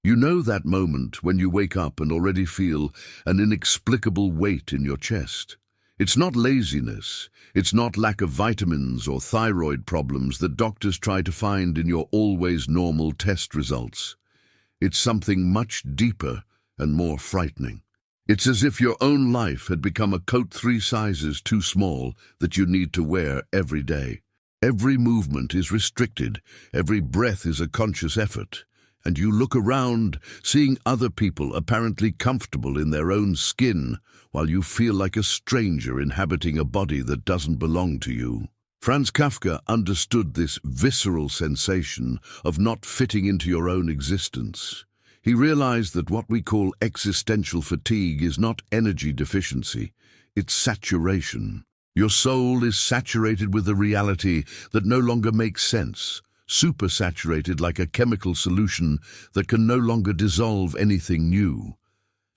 You know that moment when you wake up and already feel an inexplicable weight in your chest. It's not laziness, it's not lack of vitamins or thyroid problems that doctors try to find in your always normal test results. It's something much deeper and more frightening. It's as if your own life had become a coat 3 sizes too small that you need to wear every day. Every movement is restricted, every breath is a conscious effort. And you look around, seeing other people apparently comfortable in their own skin, while you feel like a stranger inhabiting a body that doesn't belong to you. Franz Kafka understood this visceral sensation of not fitting into your own existence. He realized that what we call existential fatigue is not energy deficiency, it's saturation. Your soul is saturated with a reality that no longer makes sense, supersaturated like a chemical solution that can no longer dissolve anything new.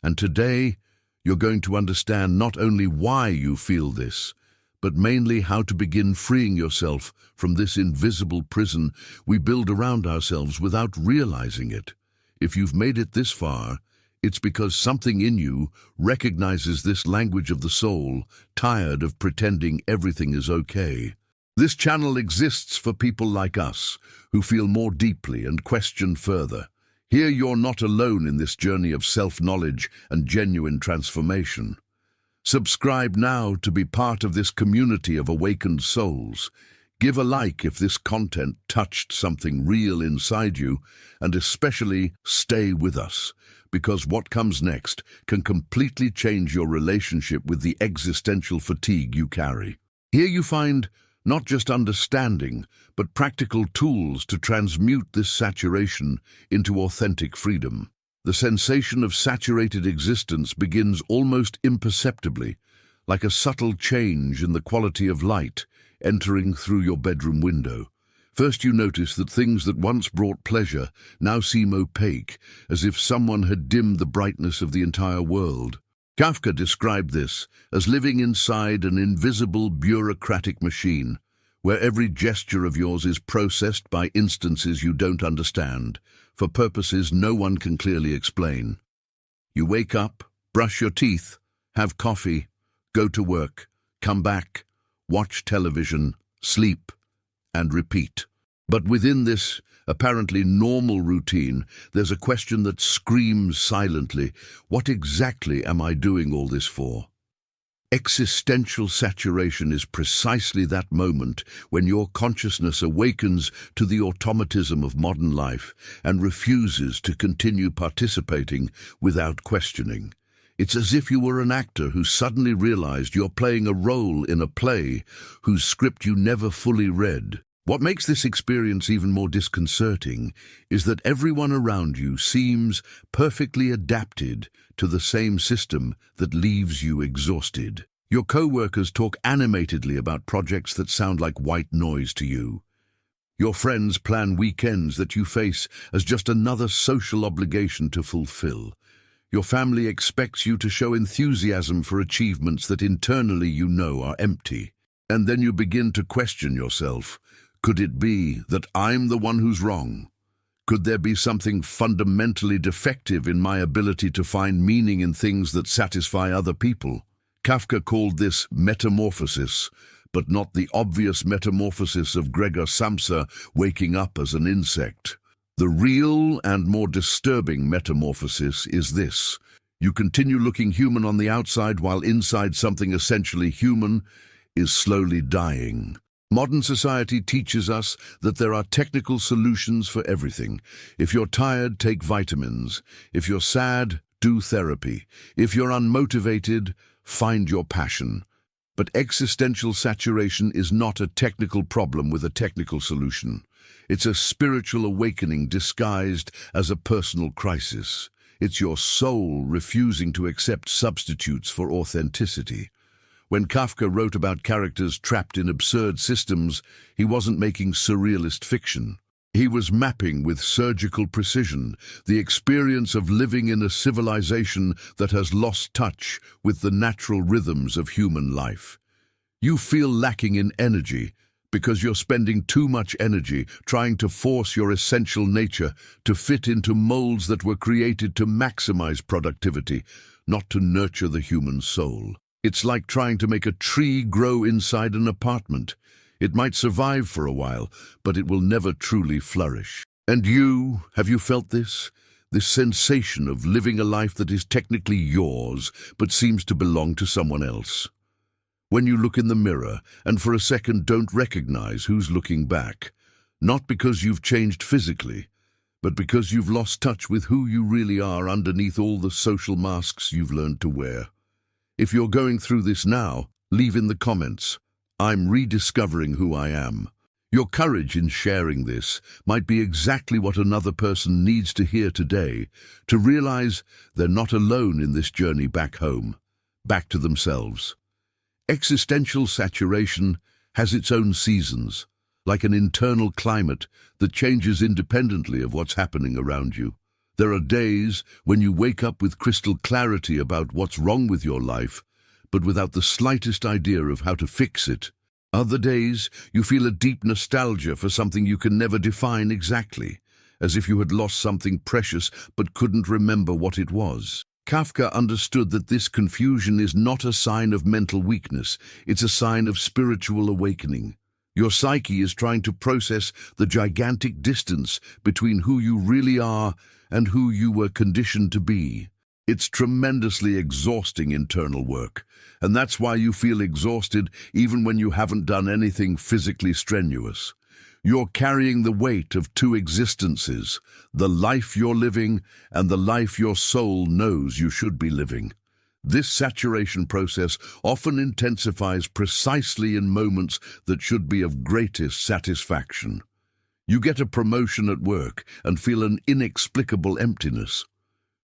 And today, you're going to understand not only why you feel this, but mainly how to begin freeing yourself from this invisible prison we build around ourselves without realizing it. If you've made it this far, it's because something in you recognizes this language of the soul, tired of pretending everything is okay. This channel exists for people like us, who feel more deeply and question further. Here you're not alone in this journey of self-knowledge and genuine transformation. Subscribe now to be part of this community of awakened souls. Give a like if this content touched something real inside you, and especially stay with us, because what comes next can completely change your relationship with the existential fatigue you carry. Here you find not just understanding, but practical tools to transmute this saturation into authentic freedom. The sensation of saturated existence begins almost imperceptibly, like a subtle change in the quality of light entering through your bedroom window. First you notice that things that once brought pleasure now seem opaque, as if someone had dimmed the brightness of the entire world. Kafka described this as living inside an invisible bureaucratic machine, where every gesture of yours is processed by instances you don't understand, for purposes no one can clearly explain. You wake up, brush your teeth, have coffee, go to work, come back, watch television, sleep, and repeat. But within this apparently normal routine, there's a question that screams silently, what exactly am I doing all this for? Existential saturation is precisely that moment when your consciousness awakens to the automatism of modern life and refuses to continue participating without questioning. It's as if you were an actor who suddenly realized you're playing a role in a play whose script you never fully read. What makes this experience even more disconcerting is that everyone around you seems perfectly adapted to the same system that leaves you exhausted. Your co-workers talk animatedly about projects that sound like white noise to you. Your friends plan weekends that you face as just another social obligation to fulfill. Your family expects you to show enthusiasm for achievements that internally you know are empty. And then you begin to question yourself. Could it be that I'm the one who's wrong? Could there be something fundamentally defective in my ability to find meaning in things that satisfy other people? Kafka called this metamorphosis, but not the obvious metamorphosis of Gregor Samsa waking up as an insect. The real and more disturbing metamorphosis is this. You continue looking human on the outside while inside something essentially human is slowly dying. Modern society teaches us that there are technical solutions for everything. If you're tired, take vitamins. If you're sad, do therapy. If you're unmotivated, find your passion. But existential saturation is not a technical problem with a technical solution. It's a spiritual awakening disguised as a personal crisis. It's your soul refusing to accept substitutes for authenticity. When Kafka wrote about characters trapped in absurd systems, he wasn't making surrealist fiction. He was mapping with surgical precision the experience of living in a civilization that has lost touch with the natural rhythms of human life. You feel lacking in energy, because you're spending too much energy trying to force your essential nature to fit into molds that were created to maximize productivity, not to nurture the human soul. It's like trying to make a tree grow inside an apartment. It might survive for a while, but it will never truly flourish. And have you felt this? This sensation of living a life that is technically yours, but seems to belong to someone else. When you look in the mirror and for a second don't recognize who's looking back, not because you've changed physically, but because you've lost touch with who you really are underneath all the social masks you've learned to wear. If you're going through this now, leave in the comments, "I'm rediscovering who I am." Your courage in sharing this might be exactly what another person needs to hear today, to realize they're not alone in this journey back home, back to themselves. Existential saturation has its own seasons, like an internal climate that changes independently of what's happening around you. There are days when you wake up with crystal clarity about what's wrong with your life, but without the slightest idea of how to fix it. Other days, you feel a deep nostalgia for something you can never define exactly, as if you had lost something precious but couldn't remember what it was. Kafka understood that this confusion is not a sign of mental weakness, it's a sign of spiritual awakening. Your psyche is trying to process the gigantic distance between who you really are and who you were conditioned to be. It's tremendously exhausting internal work, and that's why you feel exhausted even when you haven't done anything physically strenuous. You're carrying the weight of two existences, the life you're living and the life your soul knows you should be living. This saturation process often intensifies precisely in moments that should be of greatest satisfaction. You get a promotion at work and feel an inexplicable emptiness.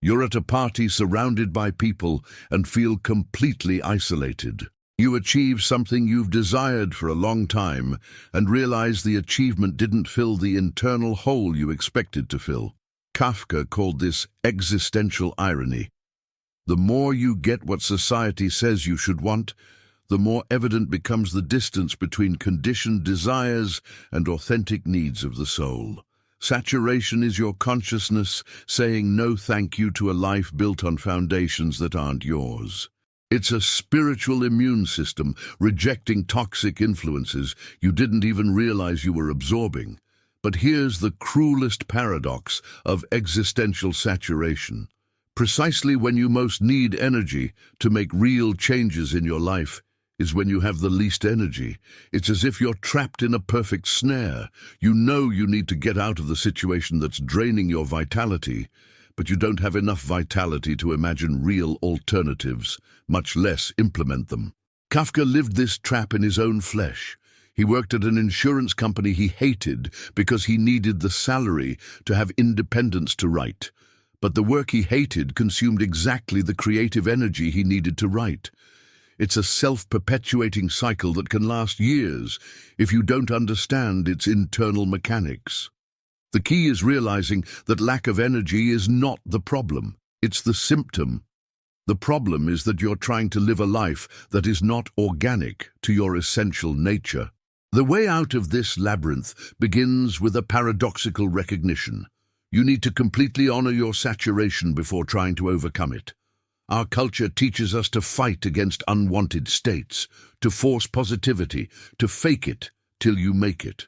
You're at a party surrounded by people and feel completely isolated. You achieve something you've desired for a long time and realize the achievement didn't fill the internal hole you expected to fill. Kafka called this existential irony. The more you get what society says you should want, the more evident becomes the distance between conditioned desires and authentic needs of the soul. Saturation is your consciousness saying no thank you to a life built on foundations that aren't yours. It's a spiritual immune system rejecting toxic influences you didn't even realize you were absorbing. But here's the cruelest paradox of existential saturation. Precisely when you most need energy to make real changes in your life is when you have the least energy. It's as if you're trapped in a perfect snare. You know you need to get out of the situation that's draining your vitality, but you don't have enough vitality to imagine real alternatives, much less implement them. Kafka lived this trap in his own flesh. He worked at an insurance company he hated because he needed the salary to have independence to write. But the work he hated consumed exactly the creative energy he needed to write. It's a self-perpetuating cycle that can last years if you don't understand its internal mechanics. The key is realizing that lack of energy is not the problem, it's the symptom. The problem is that you're trying to live a life that is not organic to your essential nature. The way out of this labyrinth begins with a paradoxical recognition. You need to completely honor your saturation before trying to overcome it. Our culture teaches us to fight against unwanted states, to force positivity, to fake it till you make it.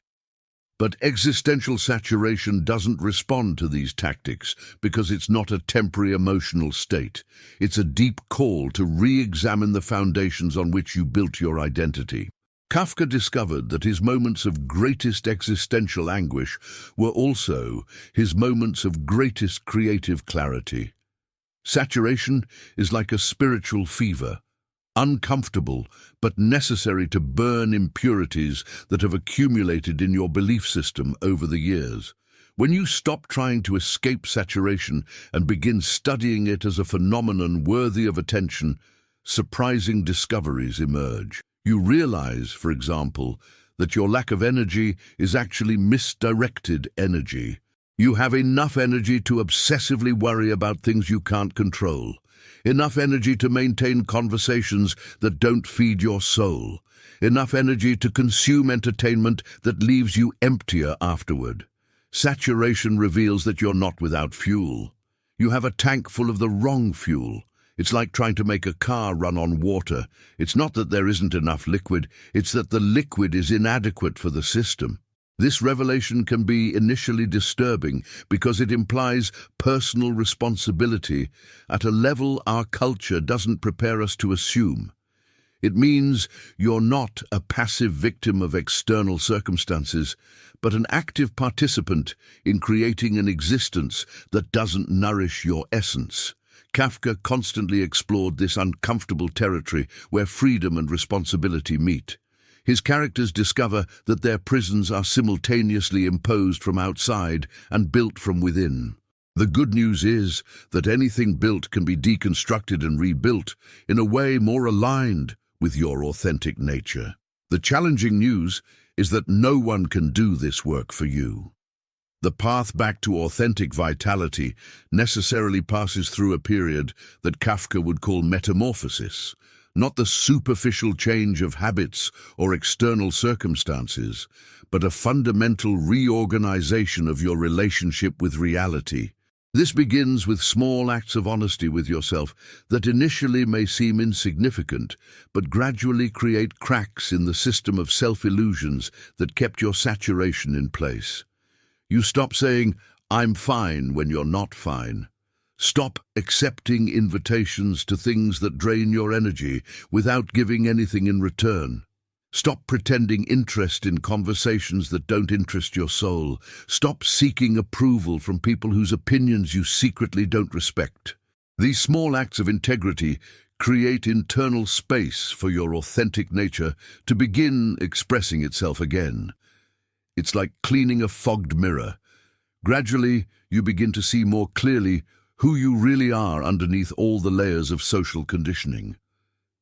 But existential saturation doesn't respond to these tactics because it's not a temporary emotional state. It's a deep call to re-examine the foundations on which you built your identity. Kafka discovered that his moments of greatest existential anguish were also his moments of greatest creative clarity. Saturation is like a spiritual fever, uncomfortable but necessary to burn impurities that have accumulated in your belief system over the years. When you stop trying to escape saturation and begin studying it as a phenomenon worthy of attention, surprising discoveries emerge. You realize, for example, that your lack of energy is actually misdirected energy. You have enough energy to obsessively worry about things you can't control, enough energy to maintain conversations that don't feed your soul, enough energy to consume entertainment that leaves you emptier afterward. Saturation reveals that you're not without fuel. You have a tank full of the wrong fuel. It's like trying to make a car run on water. It's not that there isn't enough liquid, it's that the liquid is inadequate for the system. This revelation can be initially disturbing because it implies personal responsibility at a level our culture doesn't prepare us to assume. It means you're not a passive victim of external circumstances, but an active participant in creating an existence that doesn't nourish your essence. Kafka constantly explored this uncomfortable territory where freedom and responsibility meet. His characters discover that their prisons are simultaneously imposed from outside and built from within. The good news is that anything built can be deconstructed and rebuilt in a way more aligned with your authentic nature. The challenging news is that no one can do this work for you. The path back to authentic vitality necessarily passes through a period that Kafka would call metamorphosis, not the superficial change of habits or external circumstances, but a fundamental reorganization of your relationship with reality. This begins with small acts of honesty with yourself that initially may seem insignificant, but gradually create cracks in the system of self-illusions that kept your saturation in place. You stop saying, "I'm fine," when you're not fine. Stop accepting invitations to things that drain your energy without giving anything in return. Stop pretending interest in conversations that don't interest your soul. Stop seeking approval from people whose opinions you secretly don't respect. These small acts of integrity create internal space for your authentic nature to begin expressing itself again. It's like cleaning a fogged mirror. Gradually, you begin to see more clearly who you really are underneath all the layers of social conditioning.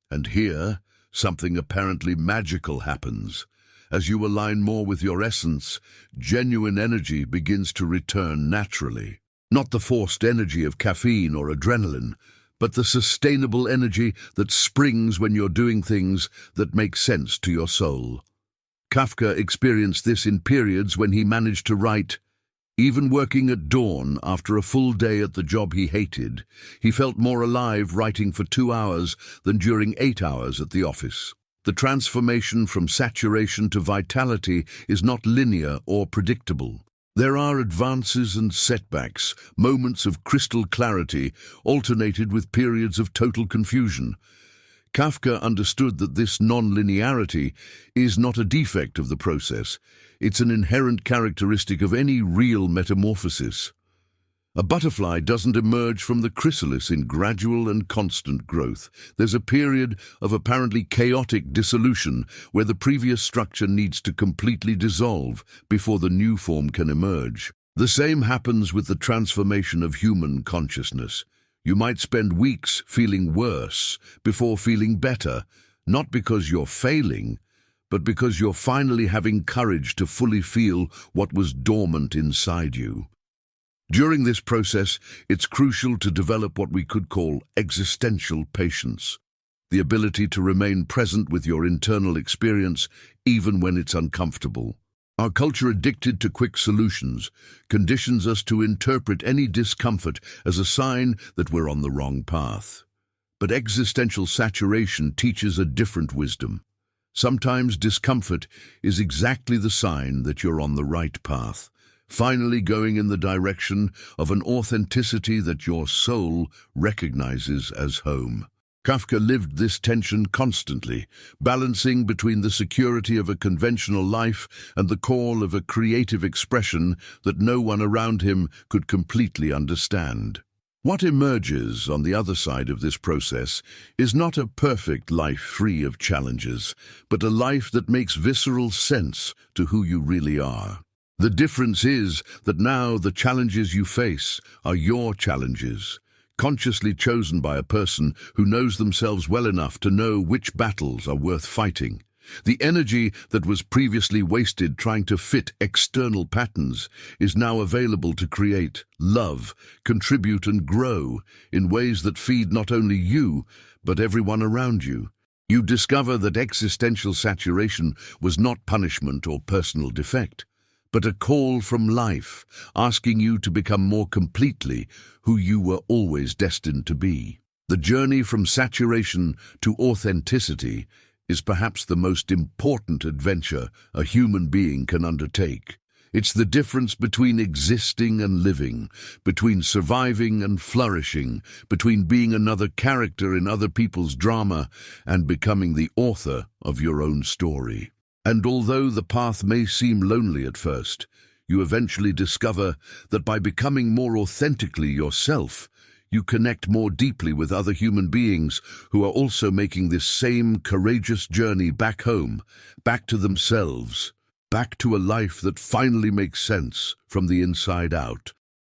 And here, something apparently magical happens. As you align more with your essence, genuine energy begins to return naturally. Not the forced energy of caffeine or adrenaline, but the sustainable energy that springs when you're doing things that make sense to your soul. Kafka experienced this in periods when he managed to write, "Even working at dawn after a full day at the job he hated, he felt more alive writing for 2 hours than during 8 hours at the office." The transformation from saturation to vitality is not linear or predictable. There are advances and setbacks, moments of crystal clarity, alternated with periods of total confusion. Kafka understood that this non-linearity is not a defect of the process. It's an inherent characteristic of any real metamorphosis. A butterfly doesn't emerge from the chrysalis in gradual and constant growth. There's a period of apparently chaotic dissolution where the previous structure needs to completely dissolve before the new form can emerge. The same happens with the transformation of human consciousness. You might spend weeks feeling worse before feeling better, not because you're failing, but because you're finally having courage to fully feel what was dormant inside you. During this process, it's crucial to develop what we could call existential patience, the ability to remain present with your internal experience even when it's uncomfortable. Our culture, addicted to quick solutions, conditions us to interpret any discomfort as a sign that we're on the wrong path. But existential saturation teaches a different wisdom. Sometimes discomfort is exactly the sign that you're on the right path, finally going in the direction of an authenticity that your soul recognizes as home. Kafka lived this tension constantly, balancing between the security of a conventional life and the call of a creative expression that no one around him could completely understand. What emerges on the other side of this process is not a perfect life free of challenges, but a life that makes visceral sense to who you really are. The difference is that now the challenges you face are your challenges, consciously chosen by a person who knows themselves well enough to know which battles are worth fighting. The energy that was previously wasted trying to fit external patterns is now available to create, love, contribute and grow in ways that feed not only you, but everyone around you. You discover that existential saturation was not punishment or personal defect, but a call from life, asking you to become more completely who you were always destined to be. The journey from saturation to authenticity is perhaps the most important adventure a human being can undertake. It's the difference between existing and living, between surviving and flourishing, between being another character in other people's drama and becoming the author of your own story. And although the path may seem lonely at first, you eventually discover that by becoming more authentically yourself, you connect more deeply with other human beings who are also making this same courageous journey back home, back to themselves, back to a life that finally makes sense from the inside out.